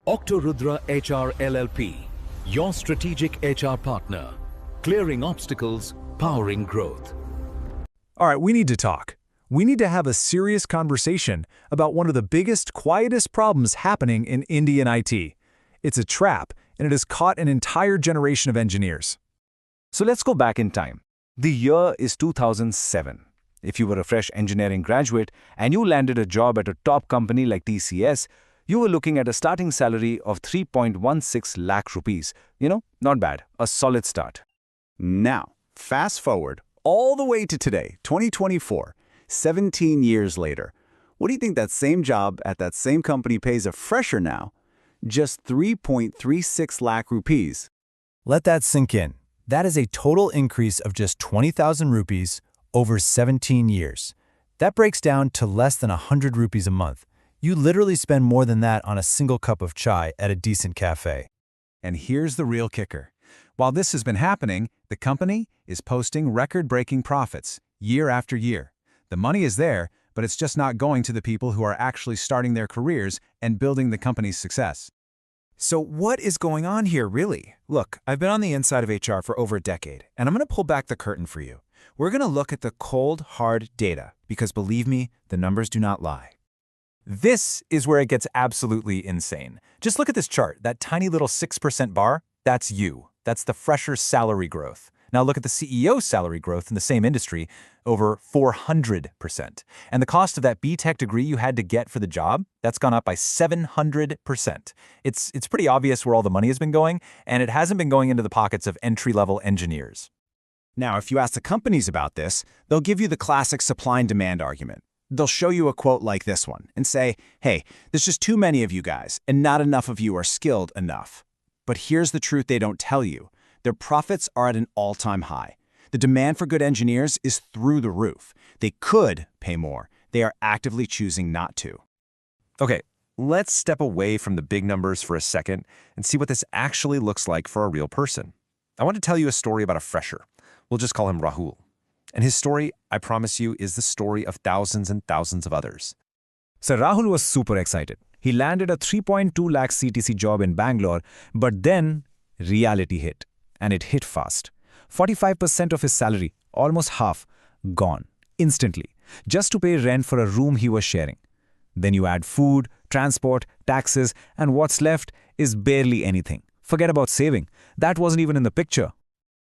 Octorudra HR LLP, your strategic HR partner, clearing obstacles, powering growth. All right, we need to talk. We need to have a serious conversation about one of the biggest, quietest problems happening in Indian IT. It's a trap, and it has caught an entire generation of engineers. So let's go back in time. The year is 2007. If you were a fresh engineering graduate and you landed a job at a top company like TCS, you were looking at a starting salary of 3.16 lakh rupees. Not bad. A solid start. Now, fast forward all the way to today, 2024, 17 years later. What do you think that same job at that same company pays a fresher now? Just 3.36 lakh rupees. Let that sink in. That is a total increase of just 20,000 rupees over 17 years. That breaks down to less than 100 rupees a month. You literally spend more than that on a single cup of chai at a decent cafe. And here's the real kicker. While this has been happening, the company is posting record-breaking profits year after year. The money is there, but it's just not going to the people who are actually starting their careers and building the company's success. So what is going on here, really? Look, I've been on the inside of HR for over a decade, and I'm going to pull back the curtain for you. We're going to look at the cold, hard data, because believe me, the numbers do not lie. This is where it gets absolutely insane. Just look at this chart, that tiny little 6% bar. That's you. That's the fresher salary growth. Now look at the CEO's salary growth in the same industry, over 400%. And the cost of that BTech degree you had to get for the job, that's gone up by 700%. It's pretty obvious where all the money has been going, and it hasn't been going into the pockets of entry-level engineers. Now, if you ask the companies about this, they'll give you the classic supply and demand argument. They'll show you a quote like this one and say, hey, there's just too many of you guys, and not enough of you are skilled enough. But here's the truth they don't tell you. Their profits are at an all-time high. The demand for good engineers is through the roof. They could pay more. They are actively choosing not to. Okay, let's step away from the big numbers for a second and see what this actually looks like for a real person. I want to tell you a story about a fresher. We'll just call him Rahul. And his story, I promise you, is the story of thousands and thousands of others. So Rahul was super excited. He landed a 3.2 lakh CTC job in Bangalore, but then reality hit. And it hit fast. 45% of his salary, almost half, gone, instantly, just to pay rent for a room he was sharing. Then you add food, transport, taxes, and what's left is barely anything. Forget about saving. That wasn't even in the picture.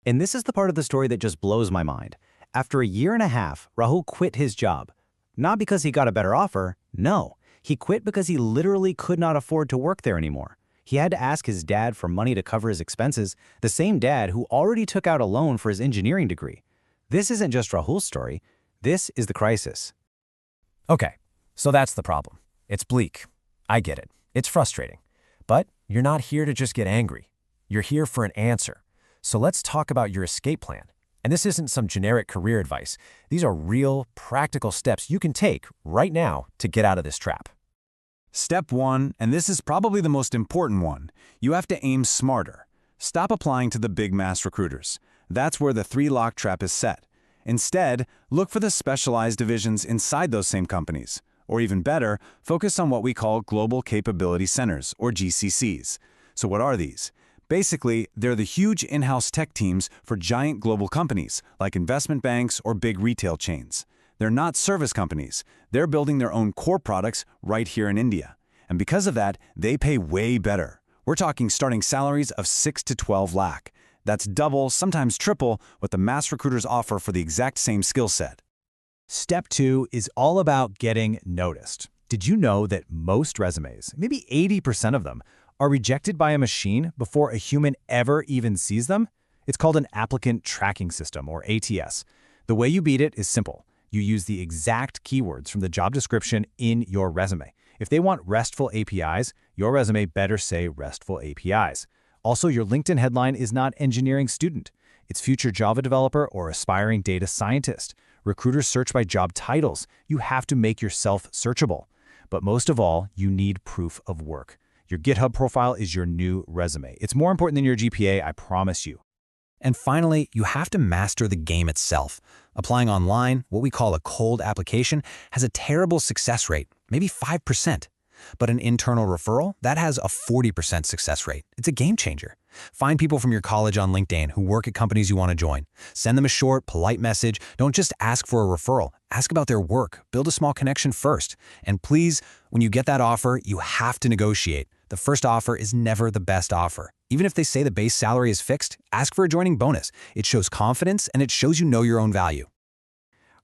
And this is the part of the story that just blows my mind. After a year and a half, Rahul quit his job. Not because he got a better offer, no. He quit because he literally could not afford to work there anymore. He had to ask his dad for money to cover his expenses, the same dad who already took out a loan for his engineering degree. This isn't just Rahul's story. This is the crisis. Okay, so that's the problem. It's bleak. I get it. It's frustrating. But you're not here to just get angry. You're here for an answer. So let's talk about your escape plan. And this isn't some generic career advice. These are real, practical steps you can take right now to get out of this trap. Step 1, and this is probably the most important one, you have to aim smarter. Stop applying to the big mass recruiters. That's where the 3-lock trap is set. Instead, look for the specialized divisions inside those same companies. Or even better, focus on what we call Global Capability Centers, or GCCs. So what are these? Basically, they're the huge in-house tech teams for giant global companies, like investment banks or big retail chains. They're not service companies. They're building their own core products right here in India. And because of that, they pay way better. We're talking starting salaries of 6 to 12 lakh. That's double, sometimes triple, what the mass recruiters offer for the exact same skill set. Step 2 is all about getting noticed. Did you know that most resumes, maybe 80% of them, are rejected by a machine before a human ever even sees them? It's called an applicant tracking system, or ATS. The way you beat it is simple. You use the exact keywords from the job description in your resume. If they want RESTful APIs, your resume better say RESTful APIs. Also, your LinkedIn headline is not engineering student. It's future Java developer or aspiring data scientist. Recruiters search by job titles. You have to make yourself searchable. But most of all, you need proof of work. Your GitHub profile is your new resume. It's more important than your GPA, I promise you. And finally, you have to master the game itself. Applying online, what we call a cold application, has a terrible success rate, maybe 5%. But an internal referral, that has a 40% success rate. It's a game changer. Find people from your college on LinkedIn who work at companies you want to join. Send them a short, polite message. Don't just ask for a referral. Ask about their work. Build a small connection first. And please, when you get that offer, you have to negotiate. The first offer is never the best offer. Even if they say the base salary is fixed, ask for a joining bonus. It shows confidence and it shows you know your own value.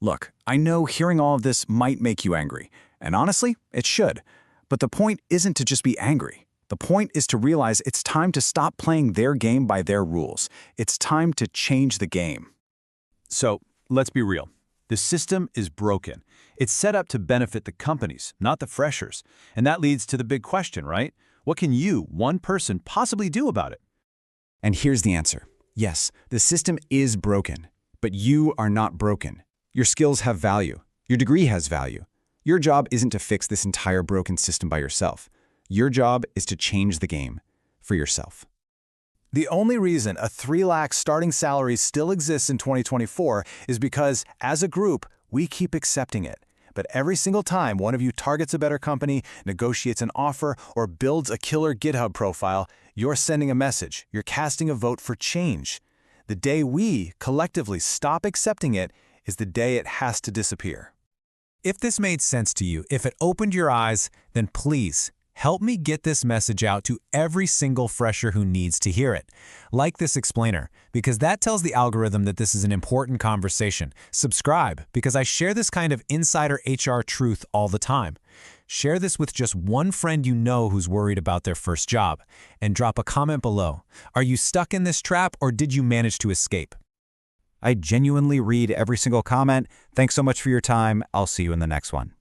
Look, I know hearing all of this might make you angry, and honestly, it should. But the point isn't to just be angry. The point is to realize it's time to stop playing their game by their rules. It's time to change the game. So, let's be real. The system is broken. It's set up to benefit the companies, not the freshers. And that leads to the big question, right? What can you, one person, possibly do about it? And here's the answer. Yes, the system is broken, but you are not broken. Your skills have value. Your degree has value. Your job isn't to fix this entire broken system by yourself. Your job is to change the game for yourself. The only reason a 3 lakh starting salary still exists in 2024 is because, as a group, we keep accepting it. But every single time one of you targets a better company, negotiates an offer, or builds a killer GitHub profile, you're sending a message. You're casting a vote for change. The day we collectively stop accepting it is the day it has to disappear. If this made sense to you, if it opened your eyes, then please help me get this message out to every single fresher who needs to hear it. Like this explainer, because that tells the algorithm that this is an important conversation. Subscribe, because I share this kind of insider HR truth all the time. Share this with just one friend you know who's worried about their first job. And drop a comment below. Are you stuck in this trap, or did you manage to escape? I genuinely read every single comment. Thanks so much for your time. I'll see you in the next one.